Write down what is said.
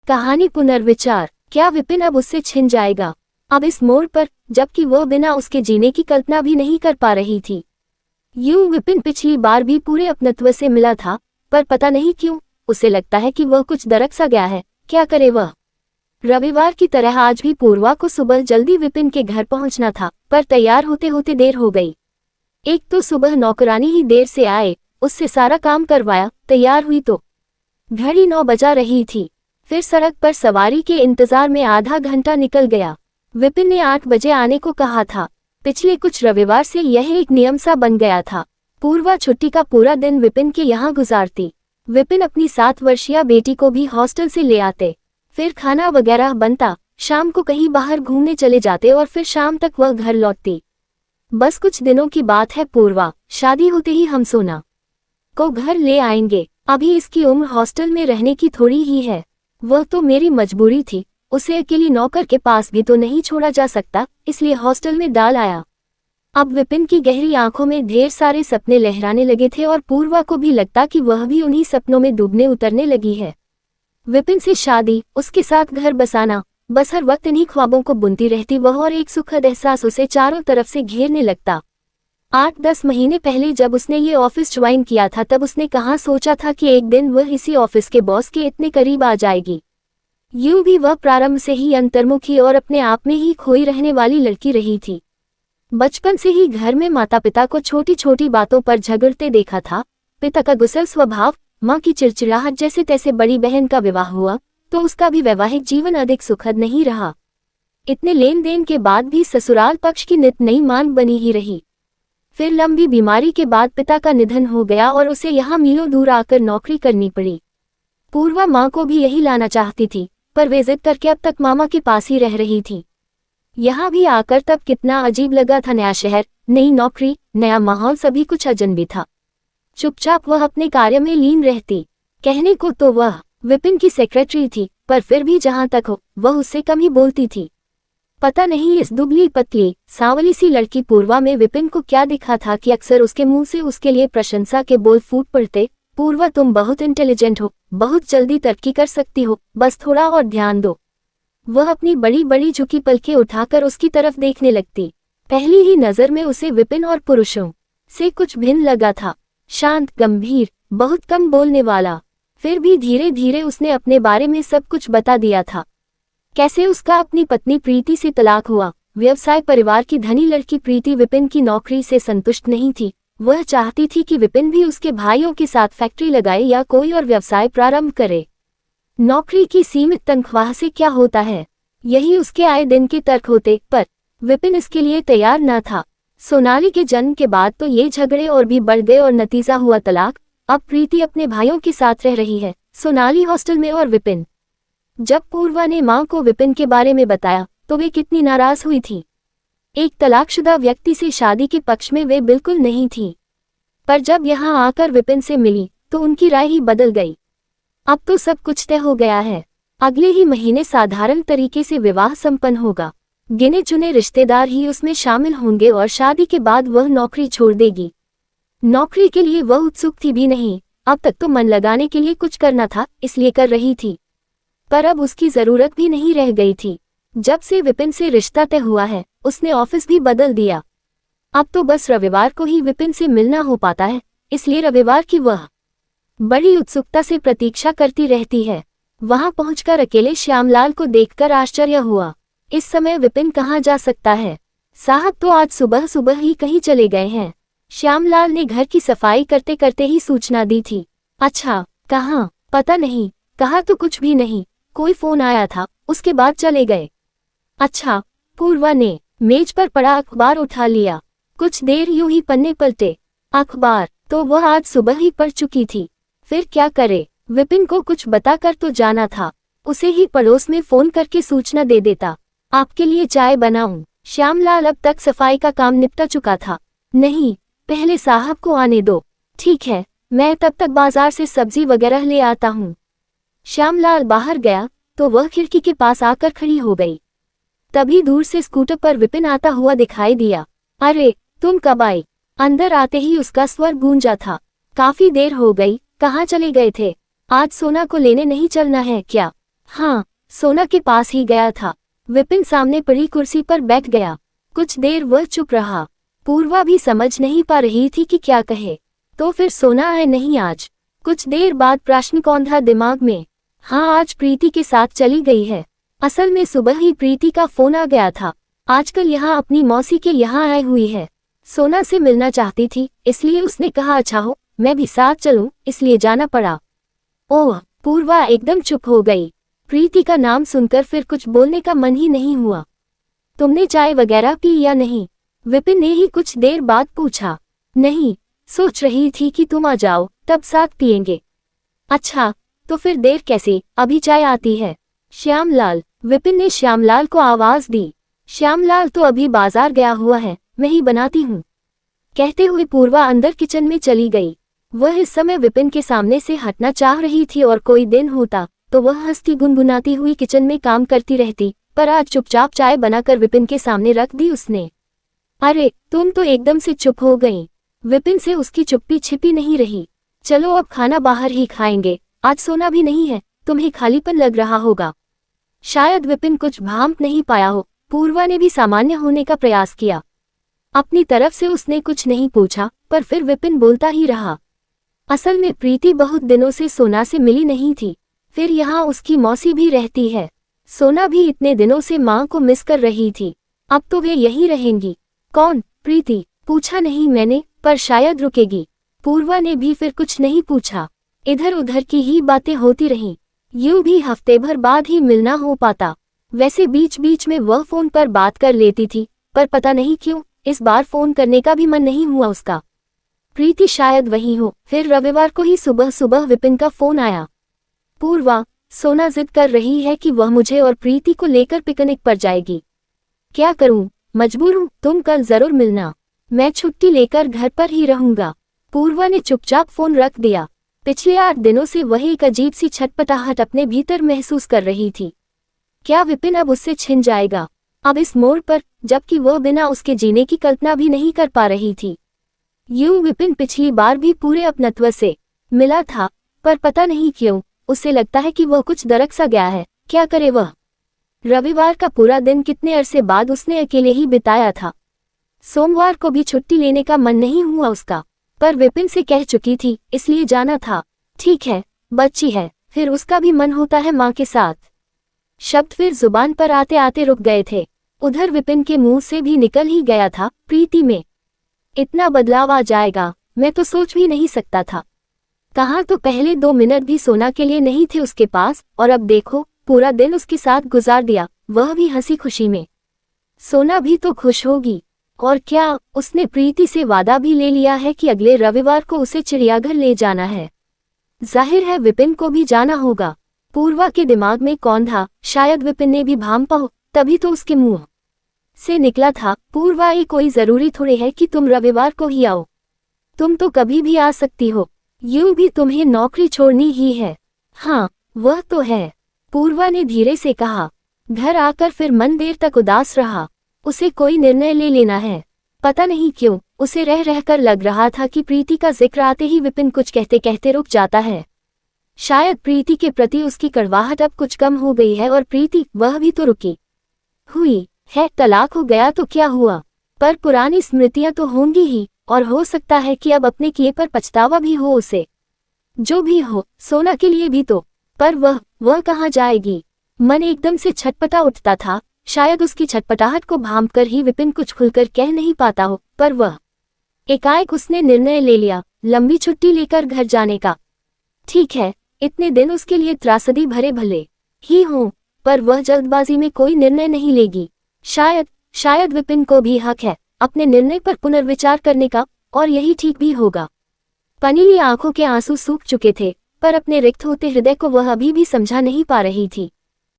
कहानी पुनर्विचार। क्या विपिन अब उससे छिन जाएगा? अब इस मोड़ पर, जबकि वह बिना उसके जीने की कल्पना भी नहीं कर पा रही थी। यूं विपिन पिछली बार भी पूरे अपनत्व से मिला था, पर पता नहीं क्यों उसे लगता है कि वह कुछ दरक सा गया है। क्या करे वह? रविवार की तरह आज भी पूर्वा को सुबह जल्दी विपिन के घर पहुंचना था, पर तैयार होते होते देर हो गई। एक तो सुबह नौकरानी ही देर से आए, उससे सारा काम करवाया, तैयार हुई तो घड़ी 9 बजा रही थी। फिर सड़क पर सवारी के इंतजार में आधा घंटा निकल गया। विपिन ने 8 बजे आने को कहा था। पिछले कुछ रविवार से यह एक नियम सा बन गया था। पूर्वा छुट्टी का पूरा दिन विपिन के यहाँ गुजारती। विपिन अपनी 7 वर्षीय बेटी को भी हॉस्टल से ले आते, फिर खाना वगैरह बनता, शाम को कहीं बाहर घूमने चले जाते और फिर शाम तक वह घर लौटती। बस कुछ दिनों की बात है पूर्वा, शादी होते ही हम सोना को घर ले आएंगे। अभी इसकी उम्र हॉस्टल में रहने की थोड़ी ही है। वह तो मेरी मजबूरी थी, उसे अकेली नौकर के पास भी तो नहीं छोड़ा जा सकता, इसलिए हॉस्टल में डाल आया। अब विपिन की गहरी आंखों में ढेर सारे सपने लहराने लगे थे और पूर्वा को भी लगता कि वह भी उन्हीं सपनों में डूबने उतरने लगी है। विपिन से शादी, उसके साथ घर बसाना, बस हर वक्त इन्हीं ख्वाबों को बुनती रहती वह और एक सुखद एहसास उसे चारों तरफ से घेरने लगता। 8-10 महीने पहले जब उसने ये ऑफिस ज्वाइन किया था तब उसने कहाँ सोचा था कि एक दिन वह इसी ऑफिस के बॉस के इतने करीब आ जाएगी। यूं भी वह प्रारंभ से ही अंतर्मुखी और अपने आप में ही खोई रहने वाली लड़की रही थी। बचपन से ही घर में माता पिता को छोटी छोटी बातों पर झगड़ते देखा था। पिता का गुस्सा स्वभाव, माँ की चिड़चिड़ाहट, जैसे तैसे बड़ी बहन का विवाह हुआ तो उसका भी वैवाहिक जीवन अधिक सुखद नहीं रहा। इतने लेन देन के बाद भी ससुराल पक्ष की नित नई मान बनी ही रही। फिर लंबी बीमारी के बाद पिता का निधन हो गया और उसे यहाँ मीलों दूर आकर नौकरी करनी पड़ी। पूर्वा माँ को भी यही लाना चाहती थी, पर वे जिद करके अब तक मामा के पास ही रह रही थी। यहाँ भी आकर तब कितना अजीब लगा था। नया शहर, नई नौकरी, नया माहौल, सभी कुछ अजनबी था। चुपचाप वह अपने कार्य में लीन रहती। कहने को तो वह विपिन की सेक्रेटरी थी, पर फिर भी जहाँ तक हो वह उससे कम ही बोलती थी। पता नहीं इस दुबली पतली सांवली सी लड़की पूर्वा में विपिन को क्या दिखा था कि अक्सर उसके मुंह से उसके लिए प्रशंसा के बोल फूट पड़ते। पूर्वा, तुम बहुत इंटेलिजेंट हो, बहुत जल्दी तरक्की कर सकती हो, बस थोड़ा और ध्यान दो। वह अपनी बड़ी बड़ी झुकी पलकें उठाकर उसकी तरफ देखने लगती। पहली ही नजर में उसे विपिन और पुरुषों से कुछ भिन्न लगा था। शांत, गंभीर, बहुत कम बोलने वाला। फिर भी धीरे धीरे उसने अपने बारे में सब कुछ बता दिया था। कैसे उसका अपनी पत्नी प्रीति से तलाक हुआ, व्यवसाय, परिवार की धनी लड़की प्रीति विपिन की नौकरी से संतुष्ट नहीं थी। वह चाहती थी कि विपिन भी उसके भाइयों के साथ फैक्ट्री लगाए या कोई और व्यवसाय प्रारंभ करे। नौकरी की सीमित तनख्वाह से क्या होता है, यही उसके आए दिन के तर्क होते, पर विपिन इसके लिए तैयार न था। सोनाली के जन्म के बाद तो ये झगड़े और भी बढ़ गए और नतीजा हुआ तलाक। अब प्रीति अपने भाइयों के साथ रह रही है, सोनाली हॉस्टल में और विपिन। जब पूर्वा ने मां को विपिन के बारे में बताया तो वे कितनी नाराज हुई थी। एक तलाकशुदा व्यक्ति से शादी के पक्ष में वे बिल्कुल नहीं थी, पर जब यहाँ आकर विपिन से मिली तो उनकी राय ही बदल गई। अब तो सब कुछ तय हो गया है। अगले ही महीने साधारण तरीके से विवाह संपन्न होगा। गिने चुने रिश्तेदार ही उसमें शामिल होंगे और शादी के बाद वह नौकरी छोड़ देगी। नौकरी के लिए वह उत्सुक थी भी नहीं, अब तक तो मन लगाने के लिए कुछ करना था इसलिए कर रही थी, पर अब उसकी जरूरत भी नहीं रह गई थी। जब से विपिन से रिश्ता तय हुआ है उसने ऑफिस भी बदल दिया। अब तो बस रविवार को ही विपिन से मिलना हो पाता है, इसलिए रविवार की वह बड़ी उत्सुकता से प्रतीक्षा करती रहती है। वहां पहुंचकर अकेले श्यामलाल को देखकर आश्चर्य हुआ। इस समय विपिन कहाँ जा सकता है? साहब तो आज सुबह सुबह ही कहीं चले गए हैं। श्यामलाल ने घर की सफाई करते करते ही सूचना दी थी। अच्छा, कहाँ? पता नहीं, कहा तो कुछ भी नहीं, कोई फोन आया था, उसके बाद चले गए। अच्छा। पूर्वा ने मेज पर पड़ा अखबार उठा लिया। कुछ देर यूं ही पन्ने पलटे। अखबार तो वह आज सुबह ही पढ़ चुकी थी, फिर क्या करे? विपिन को कुछ बताकर तो जाना था, उसे ही पड़ोस में फोन करके सूचना दे देता। आपके लिए चाय बनाऊं? श्यामलाल अब तक सफाई का काम निपटा चुका था। नहीं, पहले साहब को आने दो। ठीक है, मैं तब तक बाजार से सब्जी वगैरह ले आता हूँ। श्यामलाल बाहर गया तो वह खिड़की के पास आकर खड़ी हो गई। तभी दूर से स्कूटर पर विपिन आता हुआ दिखाई दिया। अरे, तुम कब आई? अंदर आते ही उसका स्वर गूंजा था। काफी देर हो गई, कहाँ चले गए थे? आज सोना को लेने नहीं चलना है क्या? हाँ, सोना के पास ही गया था। विपिन सामने पड़ी कुर्सी पर बैठ गया। कुछ देर वह चुप रहा। पूर्वा भी समझ नहीं पा रही थी कि क्या कहे। तो फिर सोना है नहीं आज? कुछ देर बाद प्रश्न कौंधा दिमाग में। हाँ, आज प्रीति के साथ चली गई है। असल में सुबह ही प्रीति का फोन आ गया था। आजकल यहाँ अपनी मौसी के यहाँ आई हुई है। सोना से मिलना चाहती थी, इसलिए उसने कहा अच्छा हो मैं भी साथ चलूं, इसलिए जाना पड़ा। ओह, पूर्वा एकदम चुप हो गई। प्रीति का नाम सुनकर फिर कुछ बोलने का मन ही नहीं हुआ। तुमने चाय वगैरह पी या नहीं? विपिन ने ही कुछ देर बाद पूछा। नहीं, सोच रही थी कि तुम आ जाओ तब साथ पिएंगे। अच्छा, तो फिर देर कैसे, अभी चाय आती है। श्यामलाल, विपिन ने श्यामलाल को आवाज दी। श्यामलाल तो अभी बाजार गया हुआ है, मैं ही बनाती हूँ। कहते हुए पूर्वा अंदर किचन में चली गई। वह इस समय विपिन के सामने से हटना चाह रही थी और कोई दिन होता तो वह हंसती गुनगुनाती हुई किचन में काम करती रहती, पर आज चुपचाप चाय बनाकर विपिन के सामने रख दी उसने। अरे, तुम तो एकदम से चुप हो गई। विपिन से उसकी चुप्पी छिपी नहीं रही। चलो अब खाना बाहर ही खाएंगे, आज सोना भी नहीं है, तुम्हें खालीपन लग रहा होगा। शायद विपिन कुछ भांप नहीं पाया हो। पूर्वा ने भी सामान्य होने का प्रयास किया। अपनी तरफ से उसने कुछ नहीं पूछा, पर फिर विपिन बोलता ही रहा। असल में प्रीति बहुत दिनों से सोना से मिली नहीं थी। फिर यहाँ उसकी मौसी भी रहती है। सोना भी इतने दिनों से माँ को मिस कर रही थी। अब तो वे यहीं रहेंगी। कौन? प्रीति? पूछा नहीं मैंने, पर शायद रुकेगी। पूर्वा ने भी फिर कुछ नहीं पूछा। इधर उधर की ही बातें होती रहीं। यूं भी हफ्ते भर बाद ही मिलना हो पाता। वैसे बीच बीच में वह फोन पर बात कर लेती थी, पर पता नहीं क्यों इस बार फोन करने का भी मन नहीं हुआ उसका। प्रीति शायद वही हो। फिर रविवार को ही सुबह सुबह विपिन का फोन आया। पूर्वा, सोना जिद कर रही है कि वह मुझे और प्रीति को लेकर पिकनिक पर जाएगी। क्या करूं, मजबूर हूं, तुम कल जरूर मिलना। मैं छुट्टी लेकर घर पर ही रहूंगा। पूर्वा ने चुपचाप फोन रख दिया। पिछले 8 दिनों से वह एक अजीब सी छटपटाहट अपने भीतर महसूस कर रही थी। क्या विपिन अब उससे छिन जाएगा? अब इस मोड़ पर, जबकि वह बिना उसके जीने की कल्पना भी नहीं कर पा रही थी। यूं विपिन पिछली बार भी पूरे अपनत्व से मिला था, पर पता नहीं क्यों उसे लगता है कि वह कुछ दरक सा गया है। क्या करे वह? रविवार का पूरा दिन कितने अरसे बाद उसने अकेले ही बिताया था। सोमवार को भी छुट्टी लेने का मन नहीं हुआ उसका, पर विपिन से कह चुकी थी, इसलिए जाना था। ठीक है, बच्ची है, फिर उसका भी मन होता है माँ के साथ। शब्द फिर जुबान पर आते आते रुक गए थे। उधर विपिन के मुंह से भी निकल ही गया था, प्रीति में इतना बदलाव आ जाएगा, मैं तो सोच भी नहीं सकता था। कहाँ तो पहले 2 मिनट भी सोना के लिए नहीं थे उसके पास, और अब देखो पूरा दिन उसके साथ गुजार दिया, वह भी हंसी खुशी में। सोना भी तो खुश होगी। और क्या, उसने प्रीति से वादा भी ले लिया है कि अगले रविवार को उसे चिड़ियाघर ले जाना है। जाहिर है विपिन को भी जाना होगा। पूर्वा के दिमाग में कौन था, शायद विपिन ने भी भांपा हो, तभी तो उसके मुंह से निकला था, पूर्वा ये कोई जरूरी थोड़े है कि तुम रविवार को ही आओ। तुम तो कभी भी आ सकती हो, यूं भी तुम्हें नौकरी छोड़नी ही है। हाँ, वह तो है, पूर्वा ने धीरे से कहा। घर आकर फिर मन देर तक उदास रहा। उसे कोई निर्णय ले लेना है। पता नहीं क्यों उसे रह रहकर लग रहा था कि प्रीति का जिक्र आते ही विपिन कुछ कहते कहते रुक जाता है। शायद प्रीति के प्रति उसकी कड़वाहट अब कुछ कम हो गई है, और प्रीति वह भी तो रुकी हुई है। तलाक हो गया तो क्या हुआ, पर पुरानी स्मृतियां तो होंगी ही, और हो सकता है कि अब अपने किए पर पछतावा भी हो उसे। जो भी हो, सोना के लिए भी तो। पर वह कहाँ जाएगी? मन एकदम से छटपटा उठता था। शायद उसकी छटपटाहट को भांपकर ही विपिन कुछ खुलकर कह नहीं पाता हो, पर वह एकाएक उसने निर्णय ले लिया, लंबी छुट्टी लेकर घर जाने का। ठीक है, इतने दिन उसके लिए त्रासदी भरे भले ही हों, पर वह जल्दबाजी में कोई निर्णय नहीं लेगी। शायद विपिन को भी हक है अपने निर्णय पर पुनर्विचार करने का, और यही ठीक भी होगा। पनीली आंखों के आंसू सूख चुके थे, पर अपने रिक्त होते हृदय को वह अभी भी समझा नहीं पा रही थी।